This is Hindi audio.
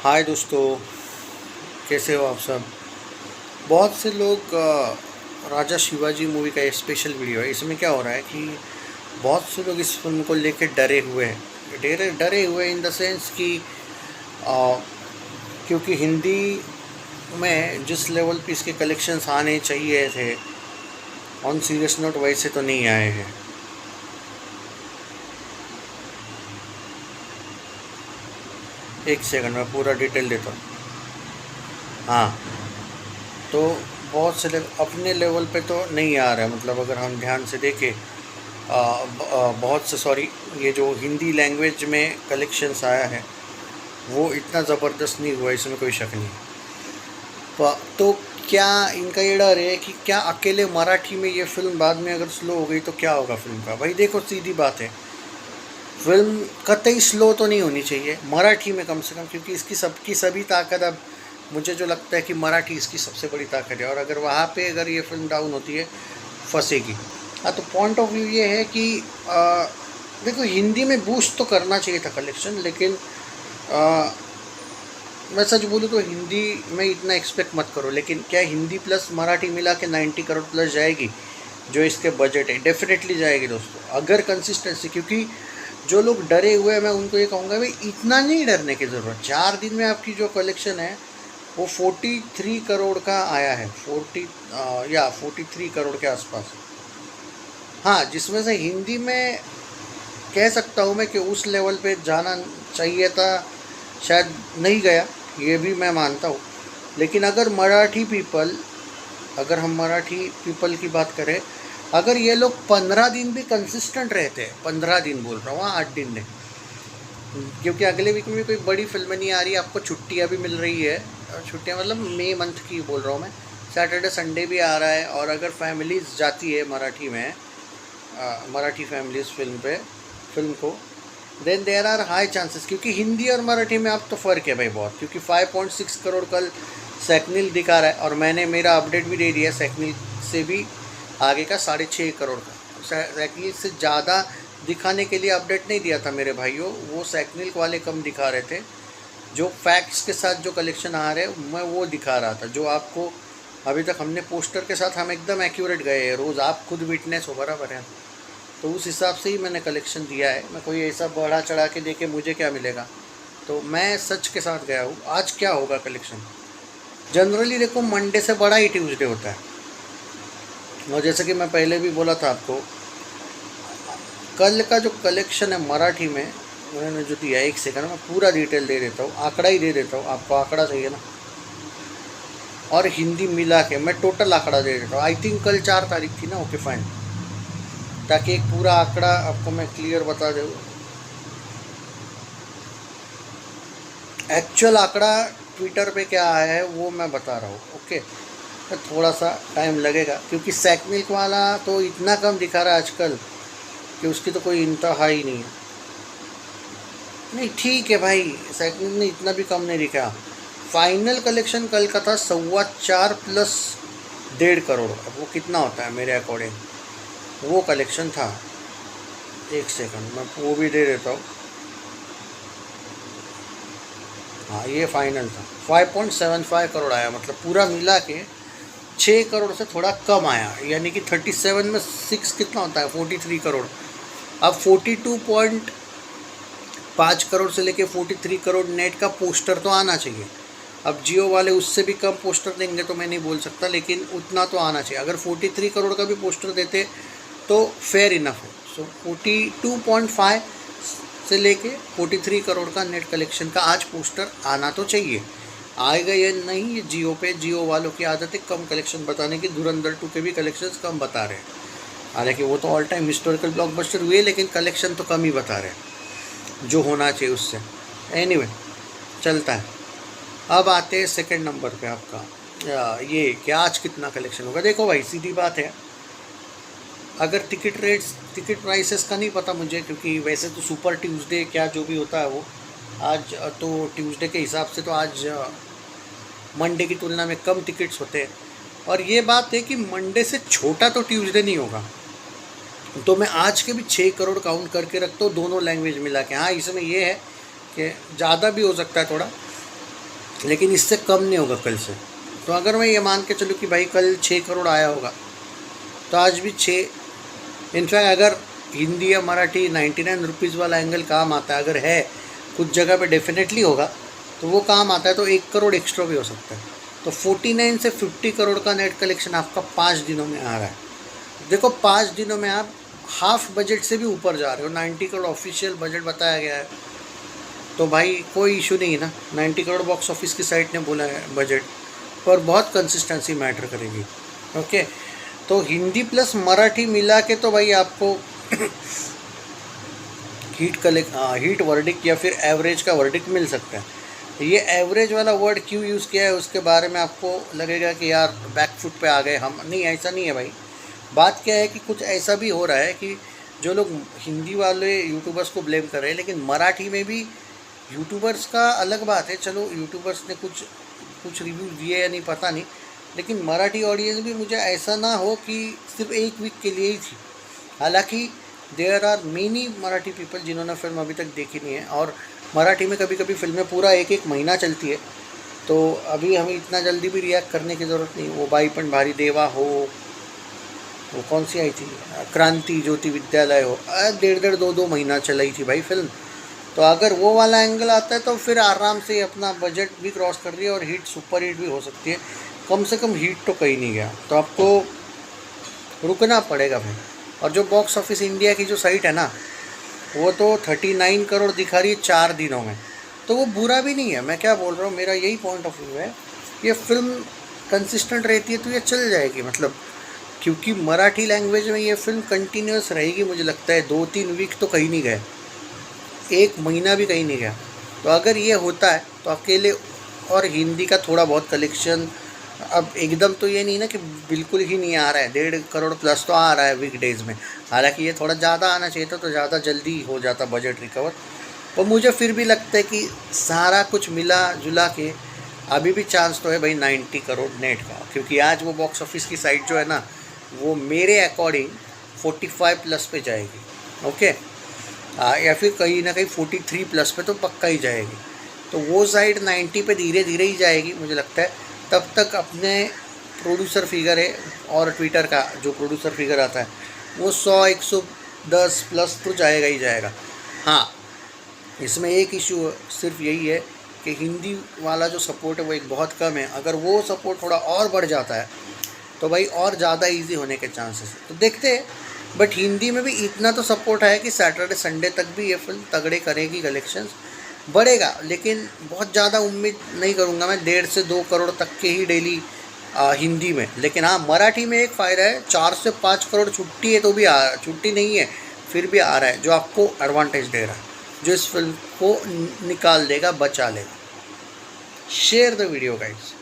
हाय दोस्तों, कैसे हो आप सब। बहुत से लोग राजा शिवाजी मूवी का ये स्पेशल वीडियो है। इसमें क्या हो रहा है कि बहुत से लोग इस फिल्म को लेकर डरे हुए हैं। डरे डरे हुए इन द सेंस कि अ, क्योंकि हिंदी में जिस लेवल पे इसके कलेक्शंस आने चाहिए थे, ऑन सीरियस नोट वैसे तो नहीं आए हैं। एक सेकंड में पूरा डिटेल देता हूँ। हाँ, तो बहुत से अपने लेवल पे तो नहीं आ रहा है। मतलब अगर हम ध्यान से देखें, बहुत से सॉरी, ये जो हिंदी लैंग्वेज में कलेक्शंस आया है वो इतना ज़बरदस्त नहीं हुआ, इसमें कोई शक नहीं। तो क्या इनका ये डर है कि क्या अकेले मराठी में ये फिल्म बाद में अगर स्लो हो गई तो क्या होगा फिल्म का। भाई देखो, सीधी बात है, फिल्म कतई स्लो तो नहीं होनी चाहिए मराठी में कम से कम, क्योंकि इसकी सबकी सभी ताकत अब मुझे जो लगता है कि मराठी इसकी सबसे बड़ी ताकत है। और अगर वहाँ पे अगर ये फिल्म डाउन होती है, फंसेगी। हाँ, तो पॉइंट ऑफ व्यू ये है कि देखो, हिंदी में बूस्ट तो करना चाहिए था कलेक्शन, लेकिन आ, मैं सच बोलूँ तो हिंदी में इतना एक्सपेक्ट मत करो। लेकिन क्या हिंदी प्लस मराठी मिला के 90 करोड़ प्लस जाएगी? जो इसके बजट है डेफिनेटली जाएगी दोस्तों, अगर कंसिस्टेंसी। क्योंकि जो लोग डरे हुए हैं, मैं उनको ये कहूँगा भाई इतना नहीं डरने की ज़रूरत। 4 दिन में आपकी जो कलेक्शन है वो 43 करोड़ का आया है। 43 करोड़ के आसपास। हाँ, जिसमें से हिंदी में कह सकता हूँ मैं कि उस लेवल पे जाना चाहिए था, शायद नहीं गया, ये भी मैं मानता हूँ। लेकिन अगर हम मराठी पीपल की बात करें, अगर ये लोग 15 दिन भी कंसिस्टेंट रहते हैं, 15 दिन बोल रहा हूँ, 8 दिन नहीं, क्योंकि अगले वीक में भी कोई बड़ी फिल्म नहीं आ रही, आपको छुट्टियाँ भी मिल रही है। छुट्टियाँ मतलब मई मंथ की बोल रहा हूँ मैं, सैटरडे संडे भी आ रहा है। और अगर फैमिलीज़ जाती है मराठी में, मराठी फैमिलीज़ फिल्म को, then there are high chances. क्योंकि हिंदी और मराठी में अब तो फ़र्क है भाई बहुत, क्योंकि 5.6 करोड़ कल सैकनिल दिखा रहा है, और मैंने मेरा अपडेट भी दे दिया सैकनिल से भी आगे का 6.5 करोड़ का। सैकनिल से ज़्यादा दिखाने के लिए अपडेट नहीं दिया था मेरे भाइयों, वो सैकनिल वाले कम दिखा रहे थे। जो फैक्ट्स के साथ जो कलेक्शन आ रहे मैं वो दिखा रहा था, जो आपको अभी तक हमने पोस्टर के साथ हम एकदम एक्यूरेट गए हैं, रोज़ आप खुद विटनेस हो, बराबर है। तो उस हिसाब से ही मैंने कलेक्शन दिया है। मैं कोई ऐसा बढ़ा चढ़ा के देके मुझे क्या मिलेगा, तो मैं सच के साथ गया हूँ। आज क्या होगा कलेक्शन, जनरली देखो मंडे से बड़ा ही ट्यूसडे होता है। और जैसे कि मैं पहले भी बोला था आपको, कल का जो कलेक्शन है मराठी में उन्होंने जो दिया, एक सेकंड में पूरा डिटेल दे देता हूँ, आंकड़ा ही दे देता हूँ, आपको आंकड़ा चाहिए ना, और हिंदी मिला के मैं टोटल आंकड़ा दे देता हूँ। आई थिंक कल 4 तारीख थी ना, ओके फाइन, ताकि एक पूरा आंकड़ा आपको मैं क्लियर बता दूँ। एक्चुअल आंकड़ा ट्विटर पे क्या आया है वो मैं बता रहा हूँ, ओके। तो थोड़ा सा टाइम लगेगा, क्योंकि सैकनिल वाला तो इतना कम दिखा रहा है आजकल कि उसकी तो कोई इंतहा ही नहीं है। नहीं ठीक है भाई, सैकनिल ने इतना भी कम नहीं दिखा। फाइनल कलेक्शन कल का था 4.25 प्लस 1.5 करोड़। अब वो कितना होता है मेरे अकॉर्डिंग, वो कलेक्शन था। एक सेकंड मैं वो भी दे देता हूँ। हाँ, ये फाइनल था, 5.75 करोड़ आया, मतलब पूरा मिला के 6 करोड़ से थोड़ा कम आया। यानी कि 37 में 6 कितना होता है, 43 करोड़। अब 42.5 करोड़ से लेके 43 करोड़ नेट का पोस्टर तो आना चाहिए। अब जियो वाले उससे भी कम पोस्टर देंगे तो मैं नहीं बोल सकता, लेकिन उतना तो आना चाहिए। अगर 43 करोड़ का भी पोस्टर देते तो फेयर इनफ है। सो 42.5 से लेके 43 करोड़ का नेट कलेक्शन का आज पोस्टर आना तो चाहिए। आएगा ये नहीं, ये जियो वालों की आदत है कम कलेक्शन बताने की। धुरंधर 2 के भी कलेक्शंस कम बता रहे हैं, हालांकि वो तो ऑल टाइम हिस्टोरिकल ब्लॉकबस्टर हुए, लेकिन कलेक्शन तो कम ही बता रहे हैं जो होना चाहिए उससे। एनीवे, चलता है। अब आते हैं सेकंड नंबर पे आपका, ये क्या आज कितना कलेक्शन होगा। देखो भाई, सीधी बात है, अगर टिकट प्राइसेस का नहीं पता मुझे, क्योंकि वैसे तो सुपर ट्यूसडे क्या जो भी होता है वो आज तो ट्यूसडे के हिसाब से तो आज मंडे की तुलना में कम टिकट्स होते हैं। और ये बात है कि मंडे से छोटा तो ट्यूसडे नहीं होगा, तो मैं आज के भी 6 करोड़ काउंट करके रखता हूँ दोनों लैंग्वेज मिला के। हाँ, इसमें ये है कि ज़्यादा भी हो सकता है थोड़ा, लेकिन इससे कम नहीं होगा कल से। तो अगर मैं ये मान के चलूँ कि भाई कल 6 करोड़ आया होगा, तो आज भी 6, इनफैक्ट अगर हिंदी या मराठी 99 रुपीज़ वाला एंगल काम आता है, अगर है कुछ जगह पे डेफिनेटली होगा, तो वो काम आता है तो 1 करोड़ एक्स्ट्रा भी हो सकता है। तो 49 से 50 करोड़ का नेट कलेक्शन आपका 5 दिनों में आ रहा है। देखो 5 दिनों में आप हाफ बजट से भी ऊपर जा रहे हो। 90 करोड़ ऑफिशियल बजट बताया गया है, तो भाई कोई इशू नहीं है ना। 90 करोड़ बॉक्स ऑफिस की साइट ने बोला है बजट, पर बहुत कंसिस्टेंसी मैटर करेगी। ओके, तो हिंदी प्लस मराठी मिला के तो भाई आपको हीट वर्डिक्ट या फिर एवरेज का वर्डिक्ट मिल सकता है। ये एवरेज वाला वर्ड क्यों यूज़ किया है उसके बारे में आपको लगेगा कि यार बैकफुट पे आ गए हम, नहीं ऐसा नहीं है भाई। बात क्या है कि कुछ ऐसा भी हो रहा है कि जो लोग हिंदी वाले यूट्यूबर्स को ब्लेम कर रहे हैं, लेकिन मराठी में भी यूट्यूबर्स का अलग बात है। चलो यूट्यूबर्स ने कुछ रिव्यू दिए या नहीं पता नहीं, लेकिन मराठी ऑडियंस भी मुझे ऐसा ना हो कि सिर्फ एक वीक के लिए ही थी। हालांकि there are many Marathi people जिन्होंने फिल्म अभी तक देखी नहीं है, और मराठी में कभी कभी फिल्में पूरा एक महीना चलती है, तो अभी हमें इतना जल्दी भी रिएक्ट करने की ज़रूरत नहीं। वो बाईपन भारी देवा हो, वो कौन सी आई थी, क्रांति ज्योति विद्यालय हो, 1.5-2 महीना चलाई थी भाई फिल्म। तो अगर वो वाला एंगल आता है तो फिर आराम से अपना बजट भी क्रॉस कर रही है और हिट सुपर हिट भी हो सकती है। कम से कम हिट तो कहीं नहीं गया, तो आपको रुकना पड़ेगा भाई। और जो बॉक्स ऑफिस इंडिया की जो साइट है ना, वो तो 39 करोड़ दिखा रही है 4 दिनों में, तो वो बुरा भी नहीं है। मैं क्या बोल रहा हूँ, मेरा यही पॉइंट ऑफ व्यू है। ये फिल्म कंसिस्टेंट रहती है तो ये चल जाएगी, मतलब क्योंकि मराठी लैंग्वेज में ये फिल्म कंटिन्यूस रहेगी। मुझे लगता है 2-3 वीक तो कहीं नहीं गए, 1 महीना भी कहीं नहीं गया। तो अगर ये होता है तो अकेले, और हिंदी का थोड़ा बहुत कलेक्शन, अब एकदम तो ये नहीं ना कि बिल्कुल ही नहीं आ रहा है, 1.5 करोड़ प्लस तो आ रहा है वीकडेज़ में। हालांकि ये थोड़ा ज़्यादा आना चाहिए था, तो ज़्यादा जल्दी हो जाता बजट रिकवर। और मुझे फिर भी लगता है कि सारा कुछ मिला जुला के अभी भी चांस तो है भाई 90 करोड़ नेट का, क्योंकि आज वो बॉक्स ऑफिस की साइट जो है ना, वो मेरे अकॉर्डिंग 45 प्लस पे जाएगी। ओके, या फिर कहीं ना कहीं 43 प्लस पे तो पक्का ही जाएगी। तो वो साइड 90 पे धीरे धीरे ही जाएगी मुझे लगता है। तब तक अपने प्रोड्यूसर फिगर है, और ट्विटर का जो प्रोड्यूसर फिगर आता है वो 100-110 प्लस तो जाएगा ही जाएगा। हाँ, इसमें एक इशू सिर्फ यही है कि हिंदी वाला जो सपोर्ट है वो एक बहुत कम है। अगर वो सपोर्ट थोड़ा और बढ़ जाता है तो भाई और ज़्यादा इजी होने के चांसेस है, तो देखते हैं। बट हिंदी में भी इतना तो सपोर्ट है कि सैटरडे संडे तक भी ये फिल्म तगड़े करेगी, कलेक्शंस बढ़ेगा। लेकिन बहुत ज़्यादा उम्मीद नहीं करूँगा मैं 1.5 से 2 करोड़ तक के ही डेली हिंदी में। लेकिन हाँ, मराठी में एक फ़ायदा है, 4 से 5 करोड़ छुट्टी है तो भी छुट्टी नहीं है फिर भी आ रहा है, जो आपको एडवांटेज दे रहा है, जो इस फिल्म को निकाल देगा, बचा लेगा। Share the video guys.